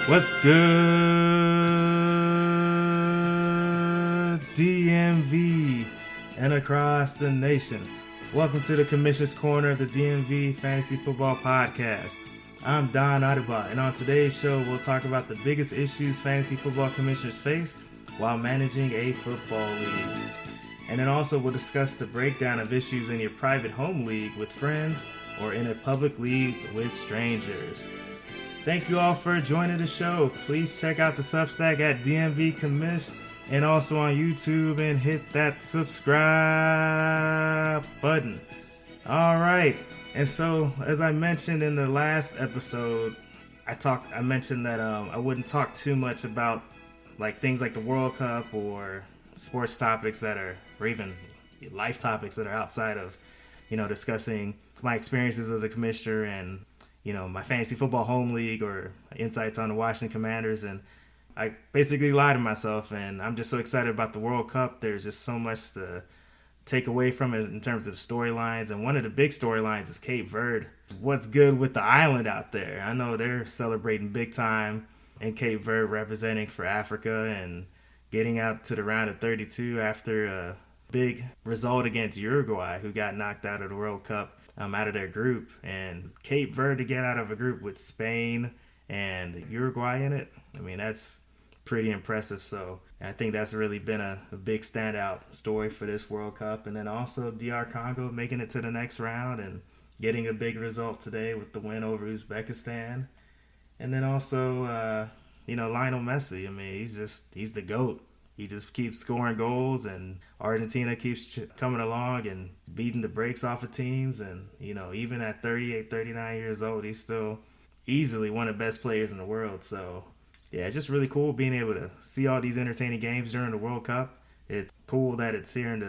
What's good, DMV and across the nation? Welcome to the Commissioner's Corner of the DMV Fantasy Football Podcast. I'm Don Adebayo, and on today's show, we'll talk about the biggest issues fantasy football commissioners face while managing a football league. And then also, we'll discuss the breakdown of issues in your private home league with friends or in a public league with strangers. Thank you all for joining the show. Please check out the Substack at DMV Commish and also on YouTube and hit that subscribe button. All right. And so, as I mentioned in the last episode, I mentioned that I wouldn't talk too much about like things like the World Cup or sports topics that are, or even life topics that are outside of, discussing my experiences as a commissioner and my fantasy football home league or insights on the Washington Commanders. And I basically lied to myself, and I'm just so excited about the World Cup. There's just so much to take away from it in terms of the storylines. And one of the big storylines is Cape Verde. What's good with the island out there? I know they're celebrating big time in Cape Verde, representing for Africa and getting out to the round of 32 after a big result against Uruguay, who got knocked out of the World Cup. Out of their group, and Cape Verde to get out of a group with Spain and Uruguay in it, I mean, that's pretty impressive. So I think that's really been a big standout story for this World Cup. And then also DR Congo making it to the next round and getting a big result today with the win over Uzbekistan. And then also, Lionel Messi. I mean, he's the GOAT. He just keeps scoring goals, and Argentina keeps coming along and beating the brakes off of teams. And, even at 38, 39 years old, he's still easily one of the best players in the world. So, yeah, it's just really cool being able to see all these entertaining games during the World Cup. It's cool that it's here in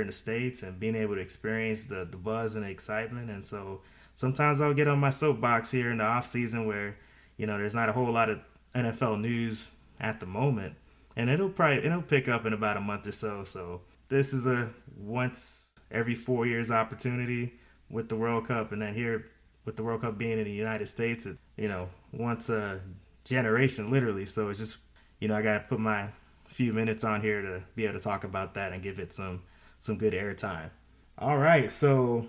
the States and being able to experience the buzz and the excitement. And so sometimes I'll get on my soapbox here in the off season where, there's not a whole lot of NFL news at the moment. And it'll pick up in about a month or so. So this is a once every 4 years opportunity with the World Cup. And then here with the World Cup being in the United States, once a generation, literally. So it's just, I got to put my few minutes on here to be able to talk about that and give it some good airtime. All right. So,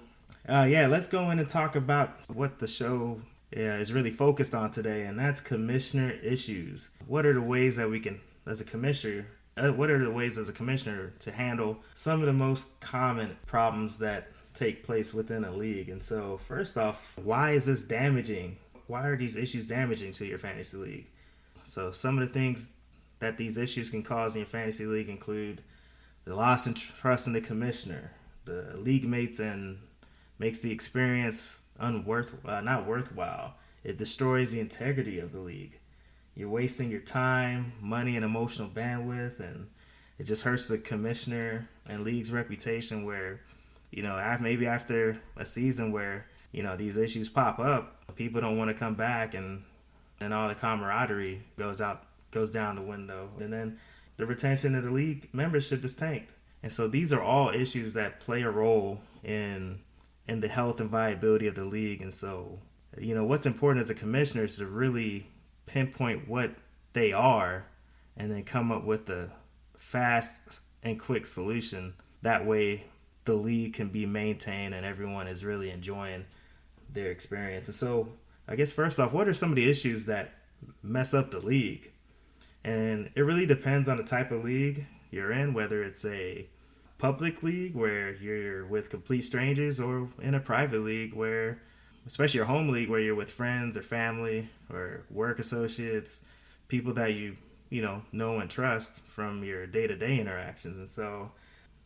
let's go in and talk about what the show is really focused on today. And that's commissioner issues. What are the ways that we can, as a commissioner, to handle some of the most common problems that take place within a league? And so, first off, why is this damaging? Why are these issues damaging to your fantasy league? So, some of the things that these issues can cause in your fantasy league include the loss in trust in the commissioner, the league mates, and makes the experience not worthwhile. It destroys the integrity of the league. You're wasting your time, money, and emotional bandwidth, and it just hurts the commissioner and league's reputation where, maybe after a season where, these issues pop up, people don't want to come back, and all the camaraderie goes down the window. And then the retention of the league membership is tanked. And so these are all issues that play a role in the health and viability of the league. And so, what's important as a commissioner is to really pinpoint what they are and then come up with a fast and quick solution. That way the league can be maintained and everyone is really enjoying their experience. And so I guess first off, what are some of the issues that mess up the league? And it really depends on the type of league you're in, whether it's a public league where you're with complete strangers or in a private league where, especially your home league, where you're with friends or family or work associates, people that you know and trust from your day-to-day interactions. And so,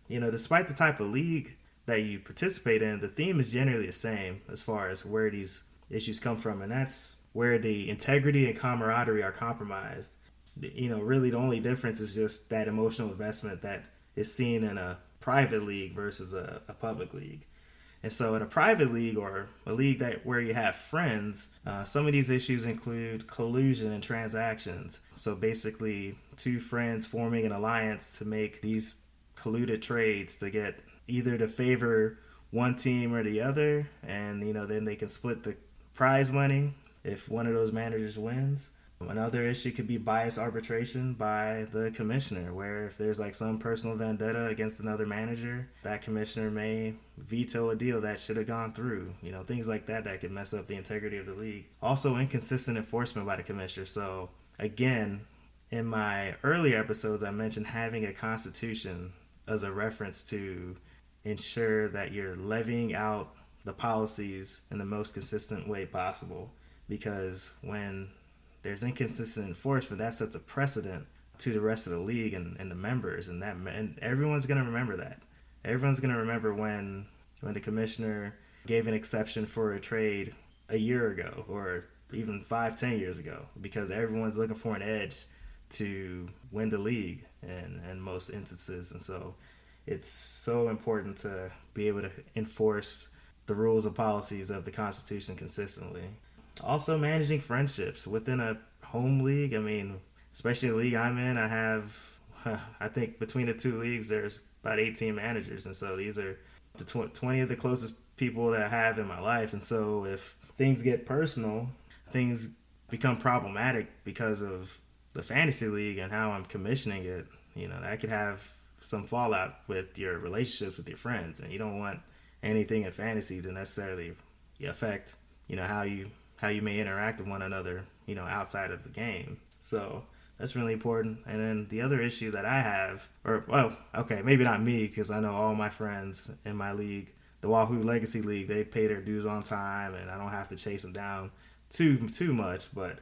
despite the type of league that you participate in, the theme is generally the same as far as where these issues come from, and that's where the integrity and camaraderie are compromised. Really the only difference is just that emotional investment that is seen in a private league versus a public league. And so in a private league or a league where you have friends, some of these issues include collusion and transactions. So basically two friends forming an alliance to make these colluded trades to get either to favor one team or the other. And, then they can split the prize money if one of those managers wins. Another issue could be bias arbitration by the commissioner, where if there's like some personal vendetta against another manager, that commissioner may veto a deal that should have gone through. Things like that could mess up the integrity of the league. Also, inconsistent enforcement by the commissioner. So, again, in my earlier episodes, I mentioned having a constitution as a reference to ensure that you're levying out the policies in the most consistent way possible. Because when there's inconsistent enforcement, that sets a precedent to the rest of the league and the members, and everyone's going to remember that. Everyone's going to remember when the commissioner gave an exception for a trade a year ago or even 5-10 years ago, because everyone's looking for an edge to win the league in most instances. And so it's so important to be able to enforce the rules and policies of the Constitution consistently. Also, managing friendships within a home league. I mean, especially the league I'm in, I think between the two leagues, there's about 18 managers. And so these are the 20 of the closest people that I have in my life. And so if things get personal, things become problematic because of the fantasy league and how I'm commissioning it, that could have some fallout with your relationships with your friends. And you don't want anything in fantasy to necessarily affect, how you may interact with one another, outside of the game. So that's really important. And then the other issue that I have, maybe not me, because I know all my friends in my league, the Wahoo Legacy League, they pay their dues on time, and I don't have to chase them down too much. But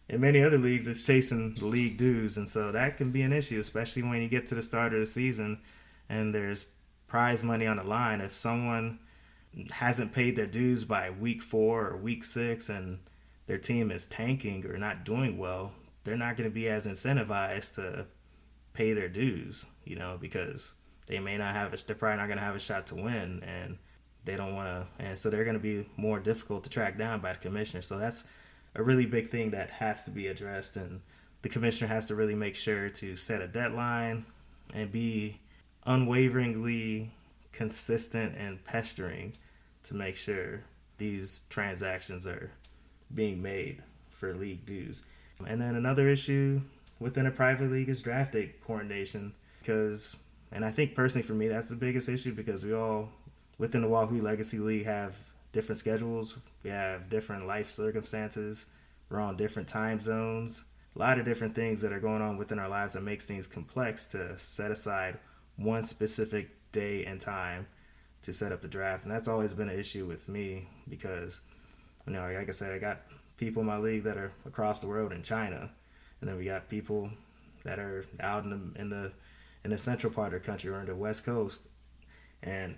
in many other leagues, it's chasing the league dues, and so that can be an issue, especially when you get to the start of the season and there's prize money on the line. If someone hasn't paid their dues by week 4 or week 6 and their team is tanking or not doing well, they're not going to be as incentivized to pay their dues, because they're probably not going to have a shot to win, and they don't want to, and so they're going to be more difficult to track down by the commissioner. So that's a really big thing that has to be addressed, and the commissioner has to really make sure to set a deadline and be unwaveringly consistent and pestering to make sure these transactions are being made for league dues. And then another issue within a private league is draft date coordination, and I think personally for me that's the biggest issue, because we all within the Wahoo Legacy League have different schedules, we have different life circumstances, we're on different time zones, a lot of different things that are going on within our lives that makes things complex to set aside one specific day and time to set up the draft. And that's always been an issue with me, because like I said, I got people in my league that are across the world in China, and then we got people that are out in the central part of the country or in the West Coast. And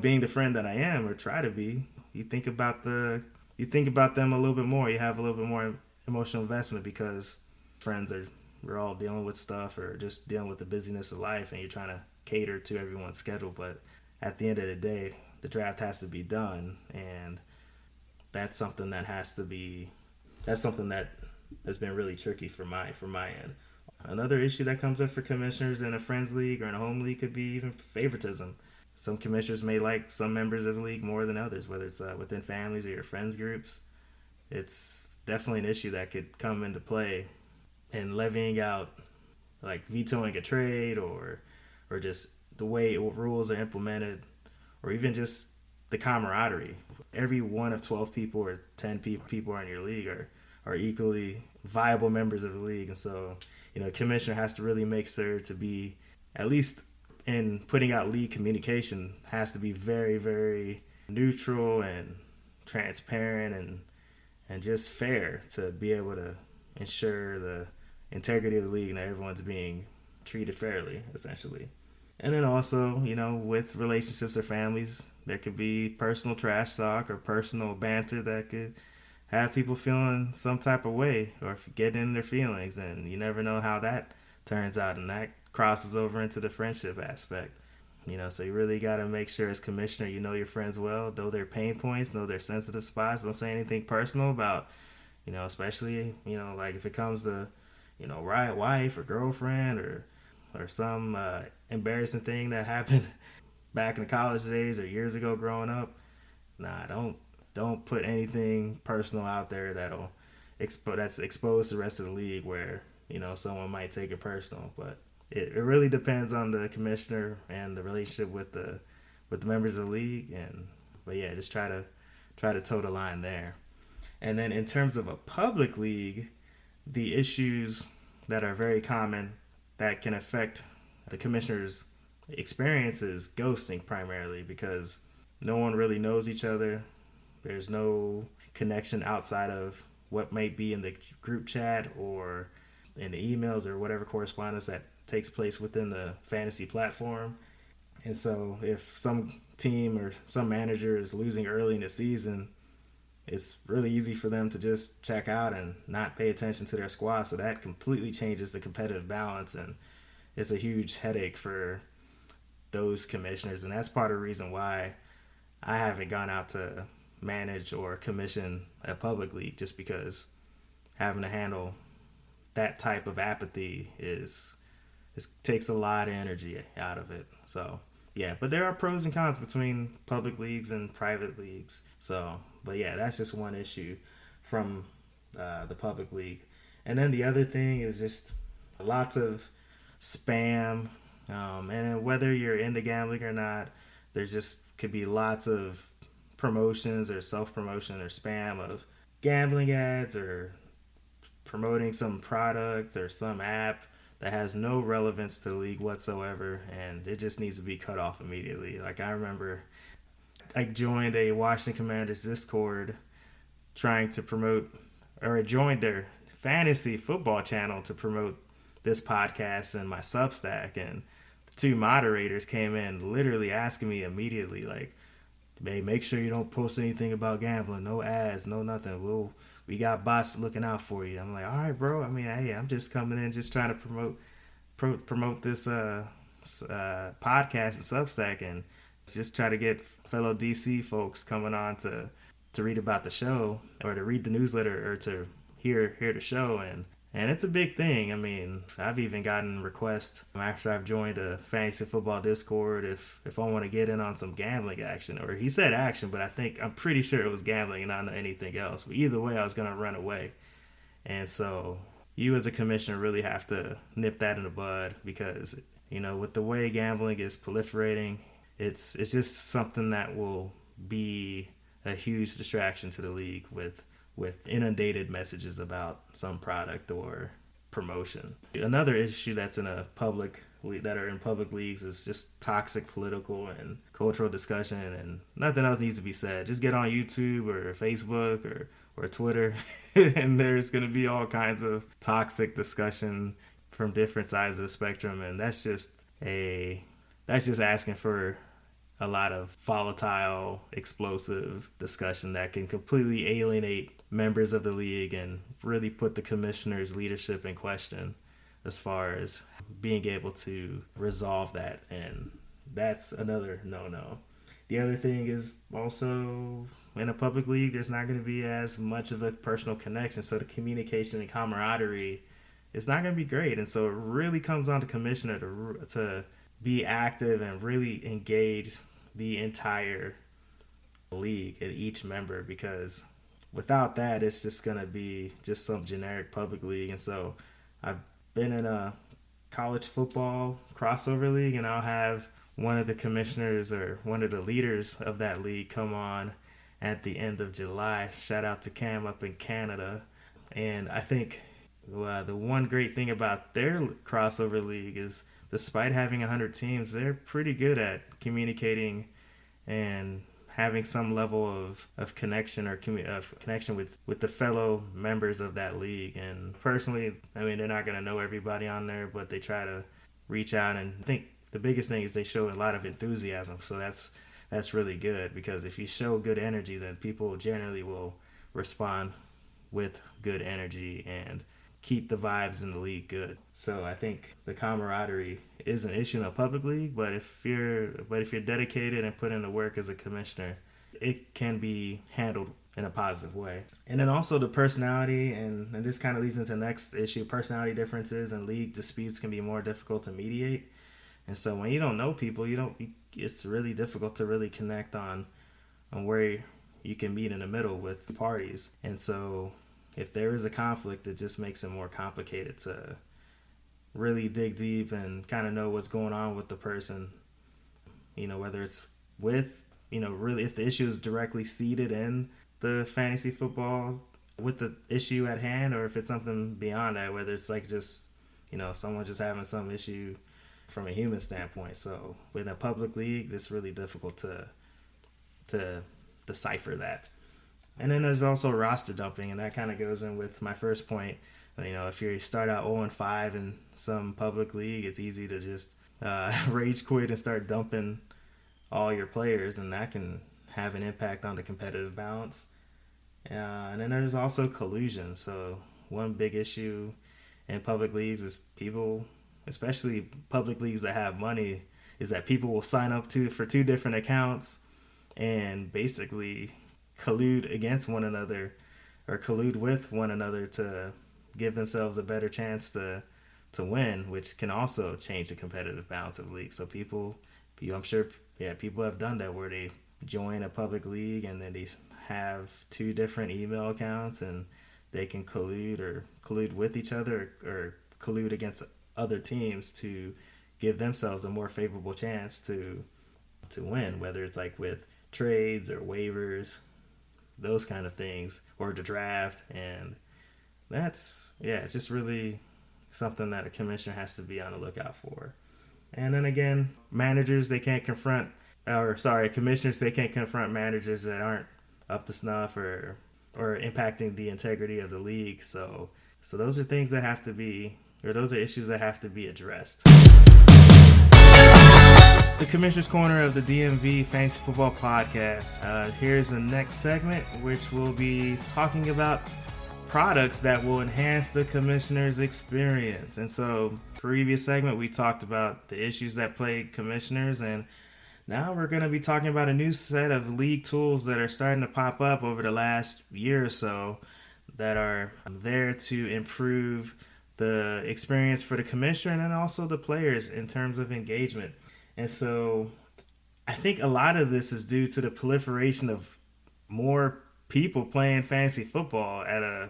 being the friend that I am, or try to be, you think about them a little bit more. You have a little bit more emotional investment, because we're all dealing with stuff or just dealing with the busyness of life, and you're trying to cater to everyone's schedule. But at the end of the day, the draft has to be done, and that's something that has been really tricky for my end. Another issue that comes up for commissioners in a friends league or in a home league could be even favoritism. Some commissioners may like some members of the league more than others, whether it's within families or your friends groups. It's definitely an issue that could come into play in levying out, like vetoing a trade, or just the way rules are implemented, or even just the camaraderie. Every one of 12 people or 10 people in your league are equally viable members of the league. And so, commissioner has to really make sure to be, at least in putting out league communication, has to be very, very neutral and transparent and just fair to be able to ensure the integrity of the league and that everyone's being treated fairly, essentially. And then also, with relationships or families, there could be personal trash talk or personal banter that could have people feeling some type of way or getting in their feelings, and you never know how that turns out, and that crosses over into the friendship aspect. So you really got to make sure as commissioner you know your friends well, know their pain points, know their sensitive spots. Don't say anything personal about, especially, like if it comes to, wife or girlfriend or some embarrassing thing that happened back in the college days or years ago growing up. Nah, don't put anything personal out there that'll that's exposed to the rest of the league where, someone might take it personal. But it really depends on the commissioner and the relationship with the members of the league. But yeah, just try to toe the line there. And then in terms of a public league, the issues that are very common that can affect the commissioner's experience is ghosting primarily, because no one really knows each other. There's no connection outside of what might be in the group chat or in the emails or whatever correspondence that takes place within the fantasy platform. And so if some team or some manager is losing early in the season, it's really easy for them to just check out and not pay attention to their squad. So that completely changes the competitive balance, and it's a huge headache for those commissioners. And that's part of the reason why I haven't gone out to manage or commission a public league, just because having to handle that type of apathy takes a lot of energy out of it. So yeah, but there are pros and cons between public leagues and private leagues. So, but yeah, that's just one issue from the public league. And then the other thing is just lots of spam. And whether you're into gambling or not, there just could be lots of promotions or self-promotion or spam of gambling ads or promoting some product or some app that has no relevance to the league whatsoever, and it just needs to be cut off immediately. Like, I remember I joined a Washington Commanders Discord trying to promote, or I joined their fantasy football channel to promote this podcast and my Substack, and the two moderators came in literally asking me immediately, like, hey, make sure you don't post anything about gambling, no ads, no nothing. We got bots looking out for you. I'm like, all right, bro. I mean, hey, I'm just coming in, just trying to promote this podcast and Substack, and just try to get fellow DC folks coming on to read about the show, or to read the newsletter, or to hear the show. And it's a big thing. I mean, I've even gotten requests after I've joined a fantasy football Discord if I want to get in on some gambling action. Or he said action, but I'm pretty sure it was gambling and not anything else. But either way, I was going to run away. And so you as a commissioner really have to nip that in the bud, because, with the way gambling is proliferating, it's just something that will be a huge distraction to the league with inundated messages about some product or promotion. Another issue that are in public leagues is just toxic political and cultural discussion, and nothing else needs to be said. Just get on YouTube or Facebook or Twitter and there's going to be all kinds of toxic discussion from different sides of the spectrum, and that's just asking for a lot of volatile, explosive discussion that can completely alienate members of the league and really put the commissioner's leadership in question as far as being able to resolve that. And that's another no-no. The other thing is also, in a public league, there's not going to be as much of a personal connection, so the communication and camaraderie is not going to be great. And so it really comes on to commissioner to be active and really engage the entire league and each member, because without that, it's just going to be just some generic public league. And so I've been in a college football crossover league, and I'll have one of the commissioners or one of the leaders of that league come on at the end of July. Shout out to Cam up in Canada. And I think the one great thing about their crossover league is, despite having 100 teams, they're pretty good at communicating and having some level of connection or connection with the fellow members of that league. And personally, I mean, they're not going to know everybody on there, but they try to reach out. And I think the biggest thing is they show a lot of enthusiasm. So that's really good, because if you show good energy, then people generally will respond with good energy and keep the vibes in the league good. So I think the camaraderie is an issue in a public league, but if you're dedicated and put in the work as a commissioner, it can be handled in a positive way. And then also the personality, and this kind of leads into the next issue, personality differences and league disputes can be more difficult to mediate. And so when you don't know people, it's really difficult to really connect on where you can meet in the middle with the parties. And so if there is a conflict, it just makes it more complicated to really dig deep and kind of know what's going on with the person. Whether it's with, really if the issue is directly seated in the fantasy football with the issue at hand, or if it's something beyond that, whether it's like just, someone just having some issue from a human standpoint. So with a public league, it's really difficult to decipher that. And then there's also roster dumping, and that kind of goes in with my first point. If you start out 0-5 in some public league, it's easy to just rage quit and start dumping all your players, and that can have an impact on the competitive balance. And then there's also collusion. So one big issue in public leagues is people, especially public leagues that have money, is that people will sign up for two different accounts and basically collude against one another or collude with one another to give themselves a better chance to win, which can also change the competitive balance of the league. So I'm sure people have done that, where they join a public league and then they have two different email accounts and they can collude with each other or collude against other teams to give themselves a more favorable chance to win, whether it's like with trades or waivers, those kind of things, or the draft. And it's just really something that a commissioner has to be on the lookout for. And then again, commissioners, they can't confront managers that aren't up to snuff or impacting the integrity of the league. So those are things that have to be, or those are issues that have to be addressed. The Commissioner's Corner of the DMV Fantasy Football Podcast. Here's the next segment, which will be talking about products that will enhance the commissioner's experience. And so, previous segment, we talked about the issues that plague commissioners, and now we're going to be talking about a new set of league tools that are starting to pop up over the last year or so that are there to improve the experience for the commissioner and also the players in terms of engagement. And so I think a lot of this is due to the proliferation of more people playing fantasy football at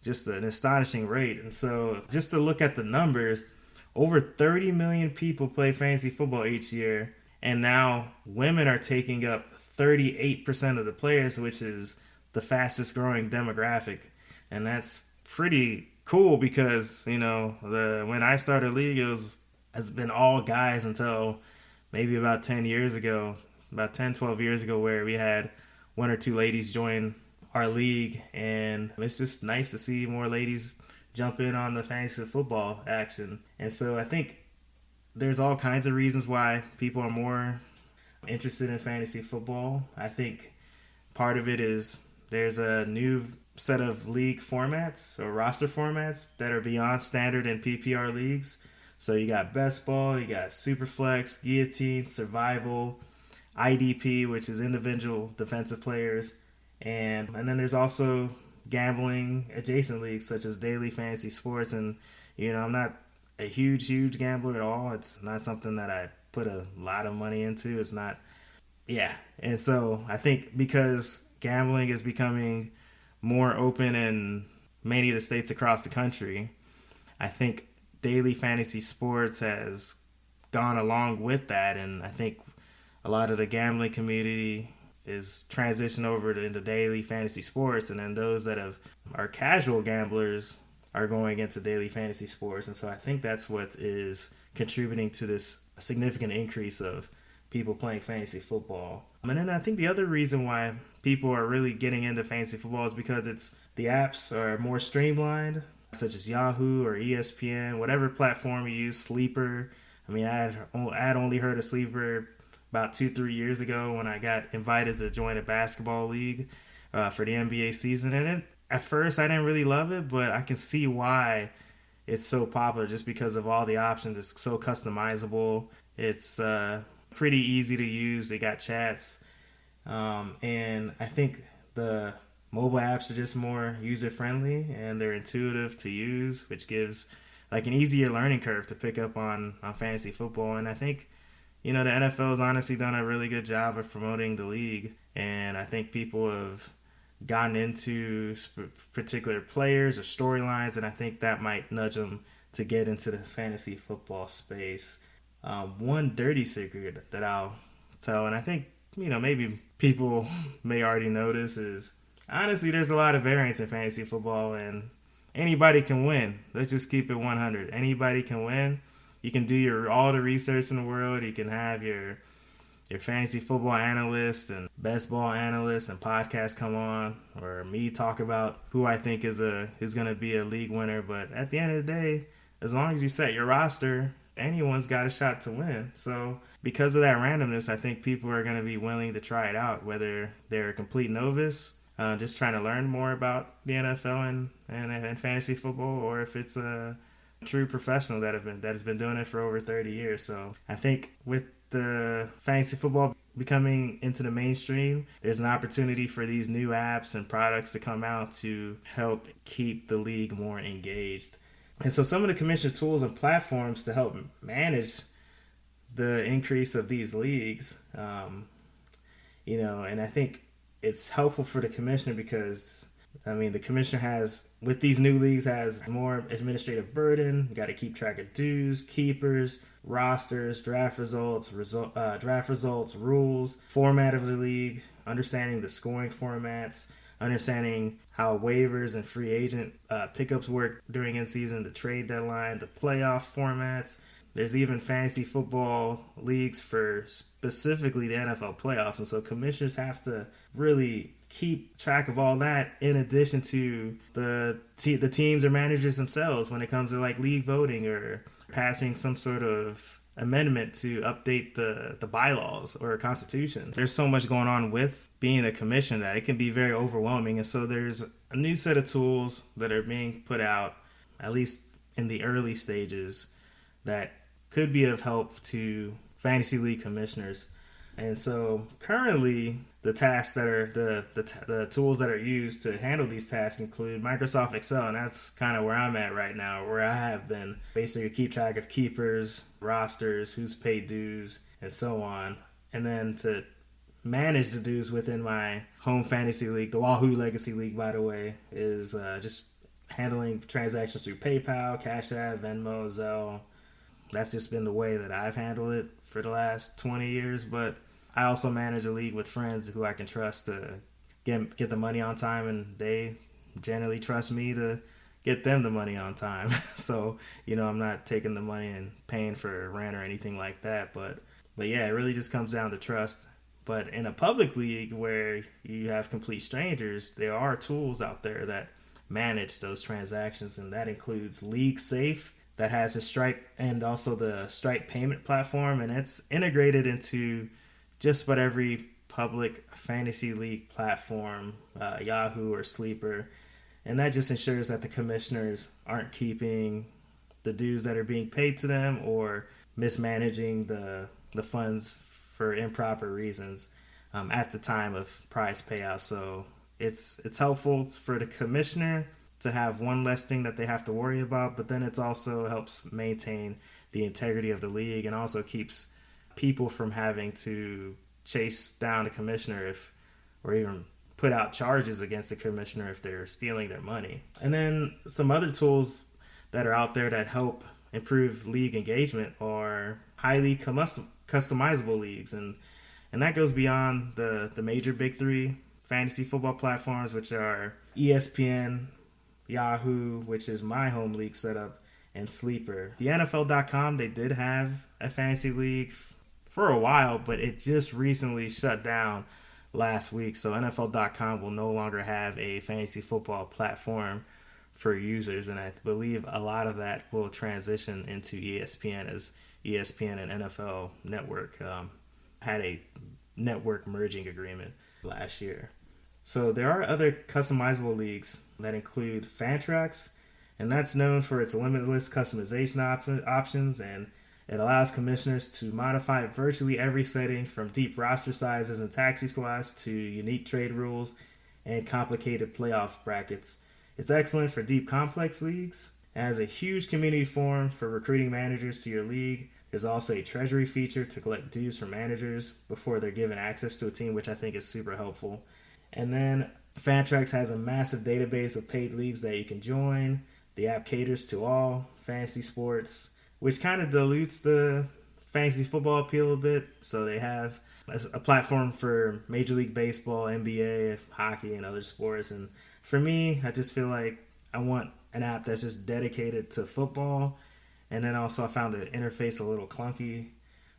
just an astonishing rate. And so just to look at the numbers, over 30 million people play fantasy football each year. And now women are taking up 38% of the players, which is the fastest growing demographic. And that's pretty cool because, when I started a league, it's been all guys until maybe about 12 years ago, where we had one or two ladies join our league. And it's just nice to see more ladies jump in on the fantasy football action. And so I think there's all kinds of reasons why people are more interested in fantasy football. I think part of it is there's a new set of league formats or roster formats that are beyond standard in PPR leagues. So you got best ball, you got superflex, guillotine, survival, IDP, which is individual defensive players, and then there's also gambling adjacent leagues such as daily fantasy sports. And I'm not a huge gambler at all. It's not something that I put a lot of money into. It's not, And so I think because gambling is becoming more open in many of the states across the country, I think daily fantasy sports has gone along with that. And I think a lot of the gambling community is transitioned over into daily fantasy sports. And then those that are casual gamblers are going into daily fantasy sports. And so I think that's what is contributing to this significant increase of people playing fantasy football. And then I think the other reason why people are really getting into fantasy football is because the apps are more streamlined, such as Yahoo or ESPN, whatever platform you use, Sleeper. I mean, I had only heard of Sleeper about 2-3 years ago when I got invited to join a basketball league for the NBA season. And at first, I didn't really love it, but I can see why it's so popular just because of all the options. It's so customizable. It's pretty easy to use. They got chats. And I think the mobile apps are just more user-friendly and they're intuitive to use, which gives like an easier learning curve to pick up on fantasy football. And I think, the NFL has honestly done a really good job of promoting the league. And I think people have gotten into particular players or storylines, and I think that might nudge them to get into the fantasy football space. One dirty secret that I'll tell, and I think, maybe people may already notice, is honestly there's a lot of variance in fantasy football, and anybody can win. Let's just keep it 100. Anybody can win. You can do all the research in the world. You can have your fantasy football analyst and best ball analyst and podcast come on, or me talk about who I think is who's going to be a league winner. But at the end of the day, as long as you set your roster, anyone's got a shot to win. So because of that randomness, I think people are going to be willing to try it out, whether they're a complete novice, just trying to learn more about the NFL and fantasy football, or if it's a true professional that has been doing it for over 30 years. So I think with the fantasy football becoming into the mainstream, there's an opportunity for these new apps and products to come out to help keep the league more engaged. And so some of the commissioner tools and platforms to help manage the increase of these leagues, and I think it's helpful for the commissioner because, the commissioner with these new leagues has more administrative burden. You got to keep track of dues, keepers, rosters, draft results, rules, format of the league, understanding the scoring formats, understanding how waivers and free agent pickups work during in-season, the trade deadline, the playoff formats. There's even fantasy football leagues for specifically the NFL playoffs, and so commissioners have to really keep track of all that in addition to the teams or managers themselves when it comes to like league voting or passing some sort of amendment to update the bylaws or constitution. There's so much going on with being a commissioner that it can be very overwhelming, and so there's a new set of tools that are being put out, at least in the early stages, that could be of help to fantasy league commissioners. And so currently the tasks that are the tools that are used to handle these tasks include Microsoft Excel, and that's kind of where I'm at right now, where I have been basically keep track of keepers, rosters, who's paid dues, and so on. And then to manage the dues within my home fantasy league, the Wahoo Legacy League, by the way, is just handling transactions through PayPal, Cash App, Venmo, Zelle. That's just been the way that I've handled it for the last 20 years, but I also manage a league with friends who I can trust to get the money on time, and they generally trust me to get them the money on time. So, I'm not taking the money and paying for rent or anything like that, but yeah, it really just comes down to trust. But in a public league where you have complete strangers, there are tools out there that manage those transactions, and that includes League Safe, that has a Stripe, and also the Stripe payment platform, and it's integrated into just about every public fantasy league platform, Yahoo or Sleeper, and that just ensures that the commissioners aren't keeping the dues that are being paid to them or mismanaging the funds for improper reasons at the time of prize payout. So it's helpful for the commissioner to have one less thing that they have to worry about, but then it also helps maintain the integrity of the league and also keeps people from having to chase down the commissioner or even put out charges against the commissioner if they're stealing their money. And then some other tools that are out there that help improve league engagement are highly customizable leagues, and that goes beyond the major big three fantasy football platforms, which are ESPN, Yahoo, which is my home league setup, and Sleeper. The NFL.com, they did have a fantasy league for a while, but it just recently shut down last week. So NFL.com will no longer have a fantasy football platform for users, and I believe a lot of that will transition into ESPN, as ESPN and NFL Network had a network merging agreement last year. So there are other customizable leagues that include Fantrax, and that's known for its limitless customization options, and it allows commissioners to modify virtually every setting from deep roster sizes and taxi squads to unique trade rules and complicated playoff brackets. It's excellent for deep complex leagues. It has a huge community forum for recruiting managers to your league. There's also a treasury feature to collect dues from managers before they're given access to a team, which I think is super helpful. And then Fantrax has a massive database of paid leagues that you can join. The app caters to all fantasy sports, which kind of dilutes the fantasy football appeal a bit. So they have a platform for Major League Baseball, NBA, hockey, and other sports. And for me, I just feel like I want an app that's just dedicated to football. And then also I found the interface a little clunky,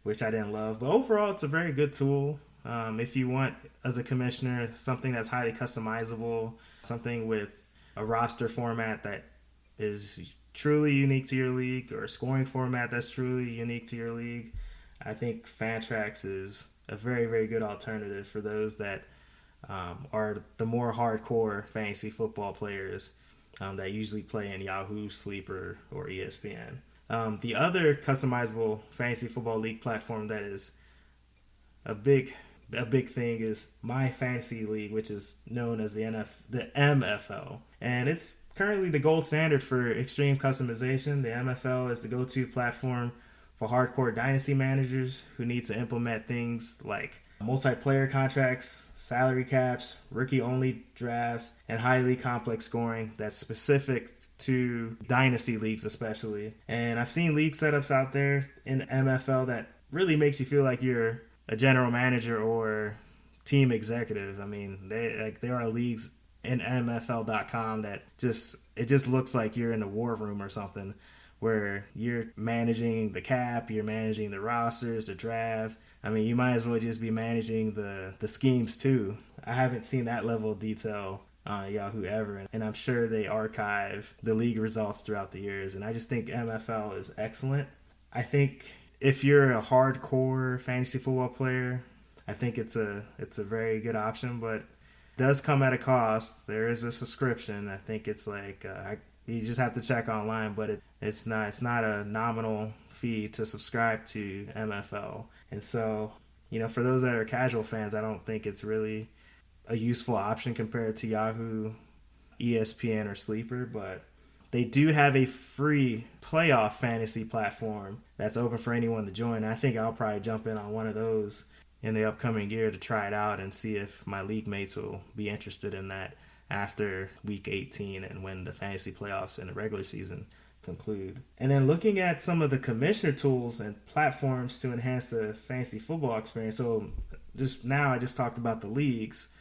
which I didn't love. But overall, it's a very good tool. If you want, as a commissioner, something that's highly customizable, something with a roster format that is truly unique to your league, or a scoring format that's truly unique to your league, I think Fantrax is a very, very good alternative for those that are the more hardcore fantasy football players that usually play in Yahoo, Sleeper, or ESPN. The other customizable fantasy football league platform that is a big thing is My Fantasy League, which is known as the MFL. And it's currently the gold standard for extreme customization. The MFL is the go-to platform for hardcore dynasty managers who need to implement things like multiplayer contracts, salary caps, rookie-only drafts, and highly complex scoring that's specific to dynasty leagues especially. And I've seen league setups out there in the MFL that really makes you feel like you're a general manager or team executive. I mean, there are leagues in MFL.com that just looks like you're in a war room or something, where you're managing the cap, you're managing the rosters, the draft. I mean, you might as well just be managing the schemes too. I haven't seen that level of detail on Yahoo ever, and I'm sure they archive the league results throughout the years, and I just think MFL is excellent. I think if you're a hardcore fantasy football player, I think it's a very good option, but it does come at a cost. There is a subscription. I think it's like you just have to check online, but it's not a nominal fee to subscribe to MFL. And so, for those that are casual fans, I don't think it's really a useful option compared to Yahoo, ESPN, or Sleeper, but they do have a free playoff fantasy platform that's open for anyone to join. I think I'll probably jump in on one of those in the upcoming year to try it out and see if my league mates will be interested in that after week 18 and when the fantasy playoffs and the regular season conclude. And then looking at some of the commissioner tools and platforms to enhance the fantasy football experience. So I just talked about the leagues,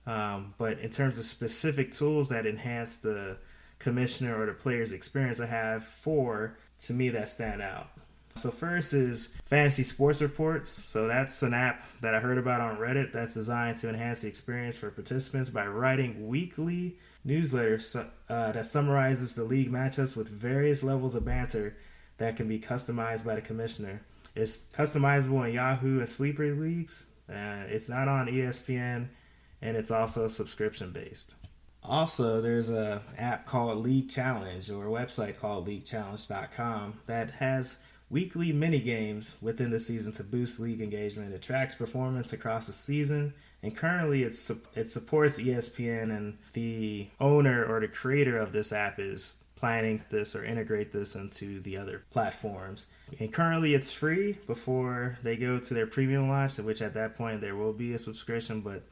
but in terms of specific tools that enhance the commissioner or the player's experience, I have 4 to me that stand out. So first is Fantasy Sports Reports. So that's an app that I heard about on Reddit that's designed to enhance the experience for participants by writing weekly newsletters that summarizes the league matchups with various levels of banter that can be customized by the commissioner. It's customizable in Yahoo and Sleeper leagues. It's not on ESPN, and it's also subscription based. Also, there's an app called League Challenge, or a website called leaguechallenge.com that has weekly mini games within the season to boost league engagement. It tracks performance across the season, and currently it supports ESPN, and the owner or the creator of this app is planning this or integrate this into the other platforms. And currently it's free before they go to their premium launch, which at that point there will be a subscription, but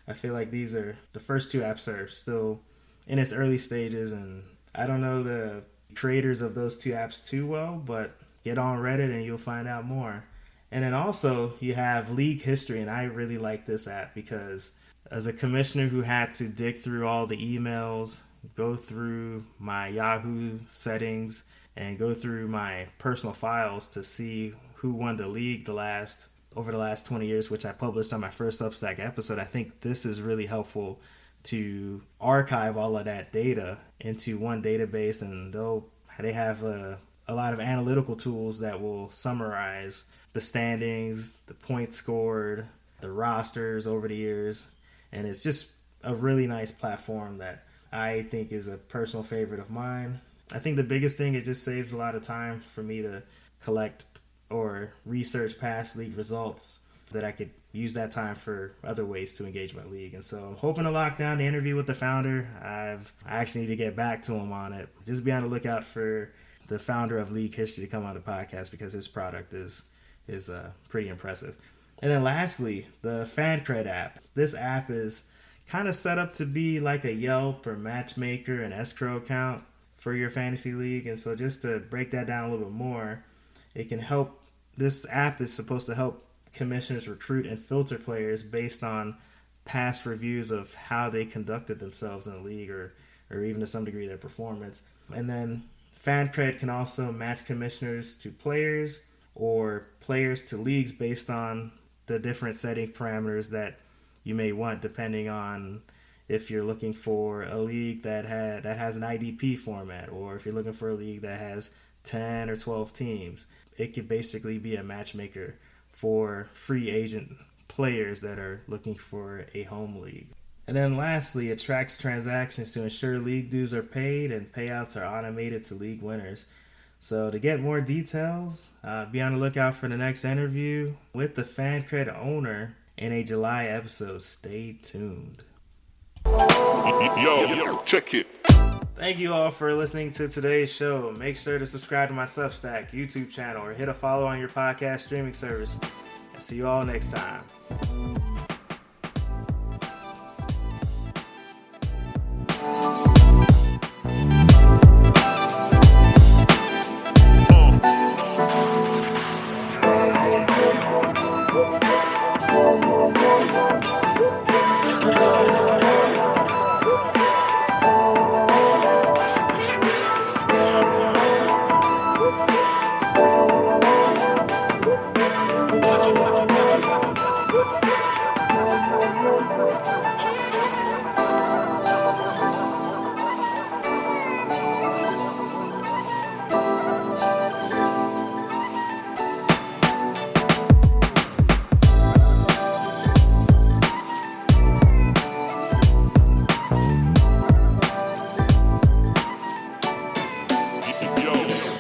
I feel like these are the first 2 apps are still in its early stages, and I don't know the creators of those 2 apps too well, but get on Reddit and you'll find out more. And then also you have League History, and I really like this app because as a commissioner who had to dig through all the emails, go through my Yahoo settings, and go through my personal files to see who won the league over the last 20 years, which I published on my first Substack episode, I think this is really helpful to archive all of that data into one database, and they have a lot of analytical tools that will summarize the standings, the points scored, the rosters over the years, and it's just a really nice platform that I think is a personal favorite of mine. I think the biggest thing, it just saves a lot of time for me to collect or research past league results, that I could use that time for other ways to engage my league. And so I'm hoping to lock down the interview with the founder. I actually need to get back to him on it. Just be on the lookout for the founder of League History to come on the podcast, because his product is pretty impressive. And then lastly, the FanCred app. This app is kind of set up to be like a Yelp or Matchmaker and escrow account for your fantasy league. And so just to break that down a little bit more, it can help. This app is supposed to help commissioners recruit and filter players based on past reviews of how they conducted themselves in the league, or even to some degree their performance. And then FanCred can also match commissioners to players or players to leagues based on the different setting parameters that you may want, depending on if you're looking for a league that has an IDP format, or if you're looking for a league that has 10 or 12 teams. It could basically be a matchmaker for free agent players that are looking for a home league. And then lastly, it tracks transactions to ensure league dues are paid and payouts are automated to league winners. So to get more details, be on the lookout for the next interview with the FanCred owner in a July episode. Stay tuned. Yo, check it. Thank you all for listening to today's show. Make sure to subscribe to my Substack, YouTube channel, or hit a follow on your podcast streaming service. And see you all next time.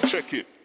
Check it.